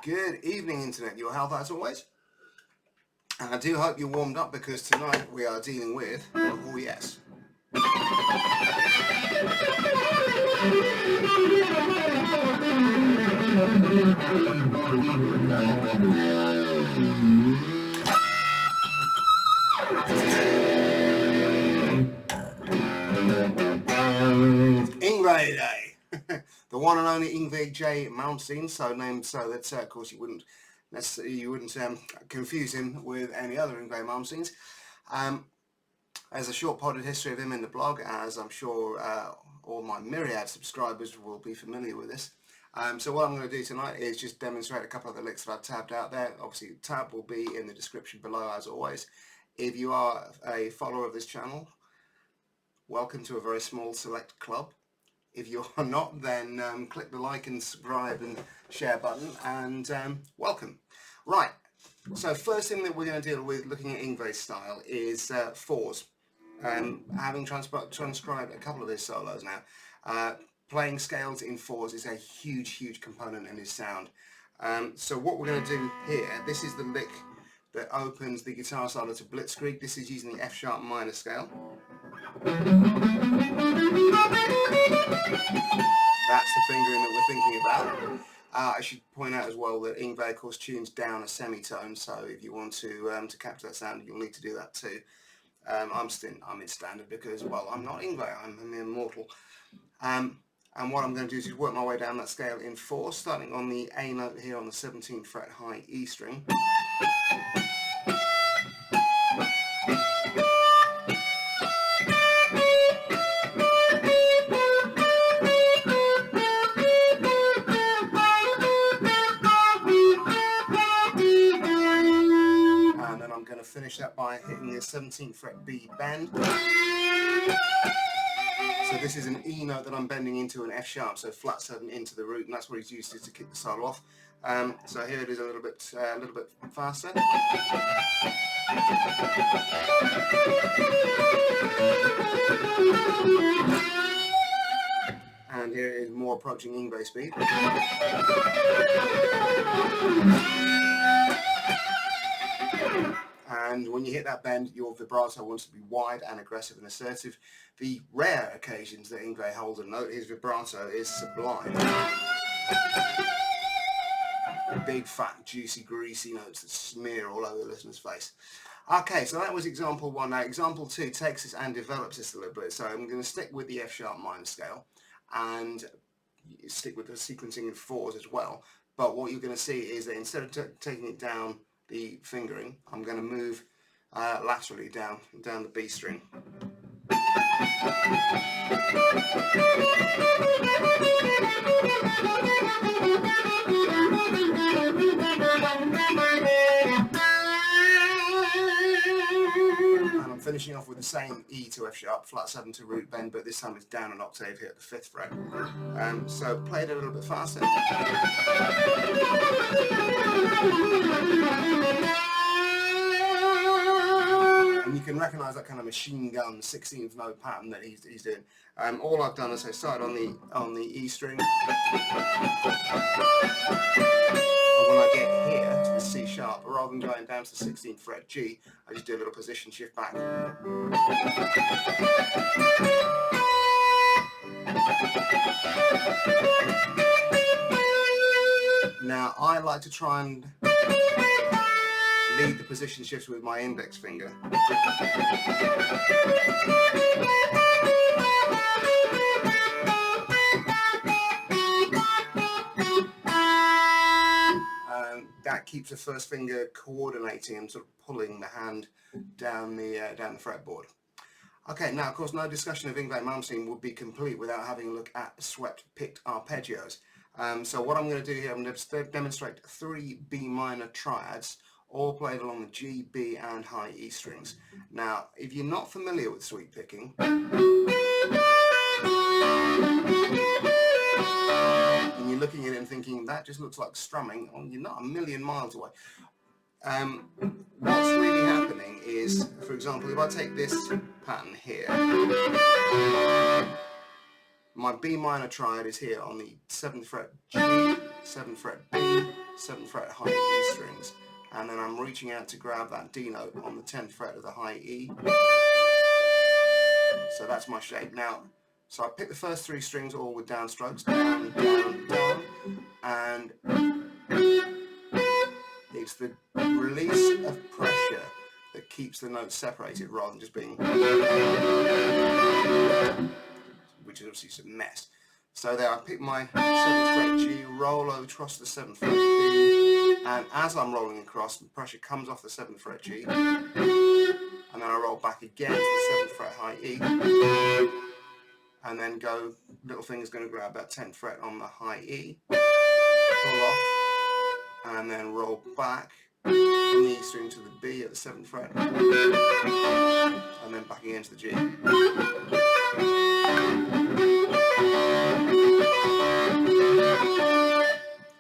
Good evening, Internet. Your health as always. And I do hope you're warmed up because tonight we are dealing with, oh yes, Yngwie Day. The one and only Yngwie Malmsteen, so named so that of course you wouldn't confuse him with any other Yngwie Malmsteens. There's a short potted history of him in the blog, as I'm sure all my myriad subscribers will be familiar with this. So what I'm going to do tonight is just demonstrate a couple of the licks that I've tabbed out there. Obviously the tab will be in the description below as always. If you are a follower of this channel, welcome to a very small select club. If you are not, then click the like and subscribe and share button and welcome. Right, so first thing that we're going to deal with looking at Yngwie's style is fours. Having transcribed a couple of his solos now, playing scales in fours is a huge component in his sound. So what we're going to do here, this is the lick that opens the guitar solo to Blitzkrieg. This is using the F sharp minor scale. That's the fingering that we're thinking about. I should point out as well that Yngwie of course tunes down a semitone, so if you want to capture that sound you'll need to do that too. I'm in standard because, well, I'm not Yngwie, I'm a mere mortal. And what I'm going to do is work my way down that scale in four, starting on the A note here on the 17th fret high E string. And then I'm going to finish that by hitting the 17th fret B bend. So this is an E note that I'm bending into an F sharp, so flat 7 into the root, and that's what he's used to kick the solo off. So here it is a little bit faster. And here it is more approaching Yngwie speed. And when you hit that bend, your vibrato wants to be wide and aggressive and assertive. The rare occasions that Yngwie holds a note, his vibrato is sublime. Big, fat, juicy, greasy notes that smear all over the listener's face. Okay, so that was example one. Now, example two takes this and develops this a little bit. So I'm going to stick with the F sharp minor scale and stick with the sequencing in fours as well. But what you're going to see is that instead of taking it down the fingering, I'm going to move laterally down the B string. And I'm finishing off with the same E to F sharp, flat 7 to root bend, but this time it's down an octave here at the 5th fret. So play it a little bit faster. And you can recognise that kind of machine gun 16th note pattern that he's doing. All I've done is I started on the E string, and when I get here to the C sharp, rather than going down to the 16th fret G, I just do a little position shift back. Now I like to try and lead the position shifts with my index finger. That keeps the first finger coordinating and sort of pulling the hand down the fretboard. Okay, now of course no discussion of Yngwie Malmsteen would be complete without having a look at swept-picked arpeggios. So what I'm going to do here, I'm going to demonstrate 3 B minor triads, all played along the G, B and high E strings. Now, if you're not familiar with sweep picking, and you're looking at it and thinking, that just looks like strumming, well, you're not a million miles away. What's really happening is, for example, if I take this pattern here, my B minor triad is here on the 7th fret G, 7th fret B, 7th fret high E strings, and then I'm reaching out to grab that D note on the 10th fret of the high E. So that's my shape. Now, so I pick the first 3 strings all with downstrokes, down, down, down, and it's the release of pressure that keeps the notes separated rather than just being, which is obviously just a mess. So there, I pick my 7th fret G, roll over across the 7th fret B, and as I'm rolling across, the pressure comes off the 7th fret G, and then I roll back again to the 7th fret high E, and then go, little finger's going to grab that 10th fret on the high E, pull off, and then roll back from the E string to the B at the 7th fret, and then back again to the G.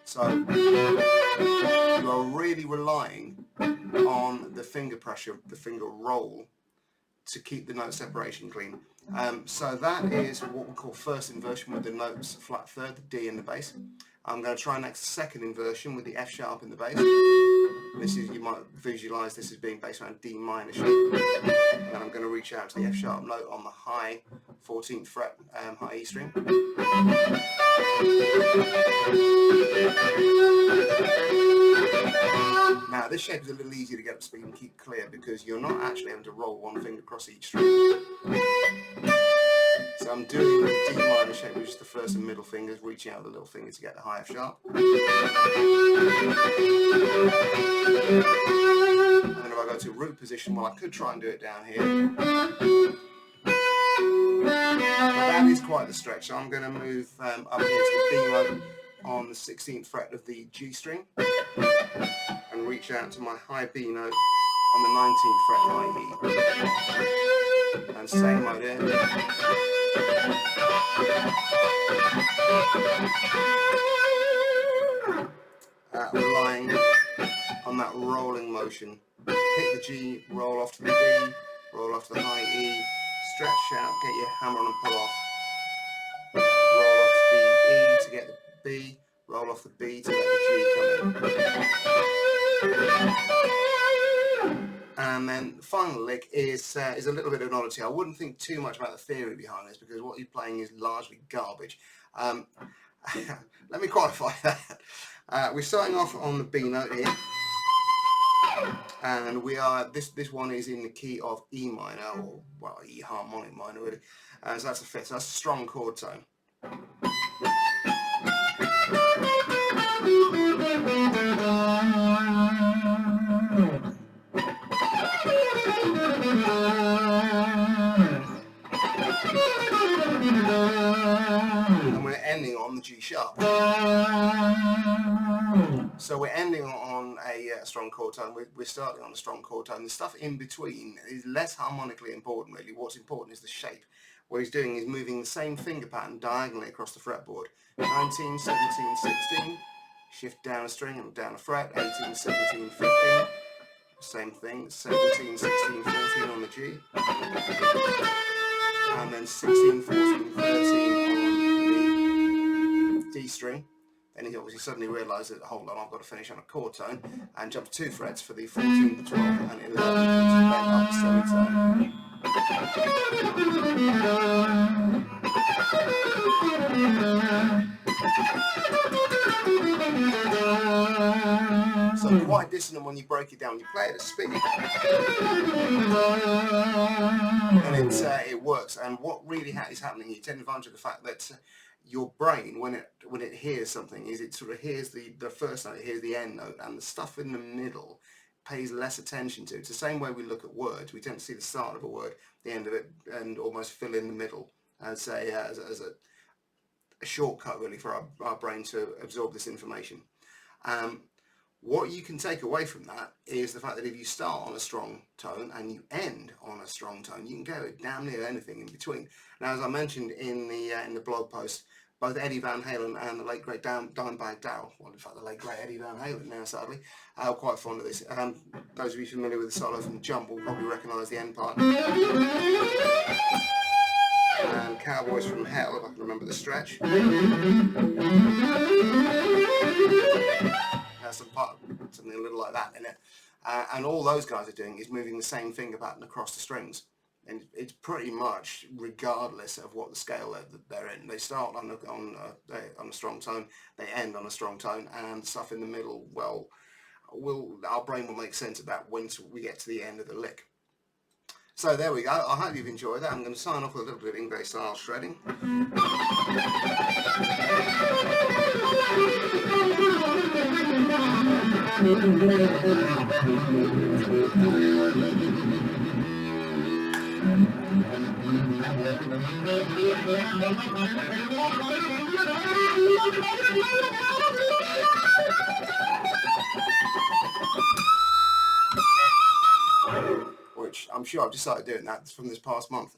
So you are really relying on the finger pressure, the finger roll, to keep the note separation clean. So that is what we call first inversion with the notes flat third, the D in the bass. I'm going to try next second inversion with the F sharp in the bass. This is, you might visualize this as being based around D minor shape. And then I'm going to reach out to the F sharp note on the high 14th fret high E string. Now this shape is a little easier to get up to speed and keep clear because you're not actually having to roll one finger across each string. So I'm doing the D minor shape, which is the first and middle fingers, reaching out the little finger to get the high F sharp. And then if I go to root position, well, I could try and do it down here. But that is quite the stretch, so I'm going to move up into the B note on the 16th fret of the G string and reach out to my high B note on the 19th fret high E. And same idea. Relying on that rolling motion. Hit the G, roll off to the B, roll off to the high E, stretch out, get your hammer on and pull off. Roll off to the E to get the B, roll off the B to let the G come in. And then the final lick is a little bit of an oddity. I wouldn't think too much about the theory behind this because what you're playing is largely garbage. Let me qualify that. We're starting off on the B note here, and we are this one is in the key of E minor, or well, E harmonic minor really. So that's a fifth. So that's a strong chord tone. And we're ending on the G sharp. So we're ending on a strong chord tone. We're starting on a strong chord tone. The stuff in between is less harmonically important really. What's important is the shape. What he's doing is moving the same finger pattern diagonally across the fretboard. 19, 17, 16, shift down a string and down a fret, 18, 17, 15. Same thing, 17, 16, 14 on the G. And then 16, 14, 13 on the D string. Then he obviously suddenly realised that, hold on, I've got to finish on a chord tone, and jumps 2 frets for the 14, the 12 and 11 to bend up the semitone. So quite dissonant when you break it down. You play it at speed, and it works. And what really is happening, you take advantage of the fact that your brain, when it hears something, is it sort of hears the first note, it hears the end note, and the stuff in the middle pays less attention to. It's the same way we look at words. We tend to see the start of a word, the end of it, and almost fill in the middle as a shortcut really for our brain to absorb this information. What you can take away from that is the fact that if you start on a strong tone and you end on a strong tone, you can go damn near anything in between. Now, as I mentioned in the blog post, both Eddie Van Halen and the late great Dimebag Darrell, well in fact the late great Eddie Van Halen now sadly, are quite fond of this. Those of you familiar with the solo from Jump will probably recognise the end part. and Cowboys from Hell, if I can remember the stretch. There's something a little like that in it. And all those guys are doing is moving the same finger pattern across the strings. And it's pretty much regardless of what the scale they're in. They start on a strong tone, they end on a strong tone, and stuff in the middle, well, our brain will make sense of that once we get to the end of the lick. So there we go. I hope you've enjoyed that. I'm going to sign off with a little bit of Yngwie style shredding. Which I'm sure I've just started doing that from this past month.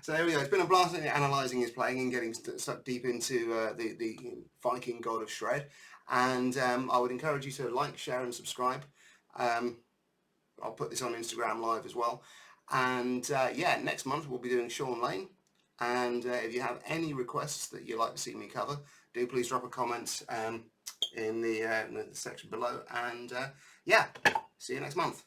So there we go. It's been a blast analysing his playing and getting sucked deep into the Viking god of shred. And I would encourage you to like, share and subscribe. I'll put this on Instagram Live as well. And yeah, next month we'll be doing Sean Lane. And if you have any requests that you'd like to see me cover, do please drop a comment in the section below. And yeah, see you next month.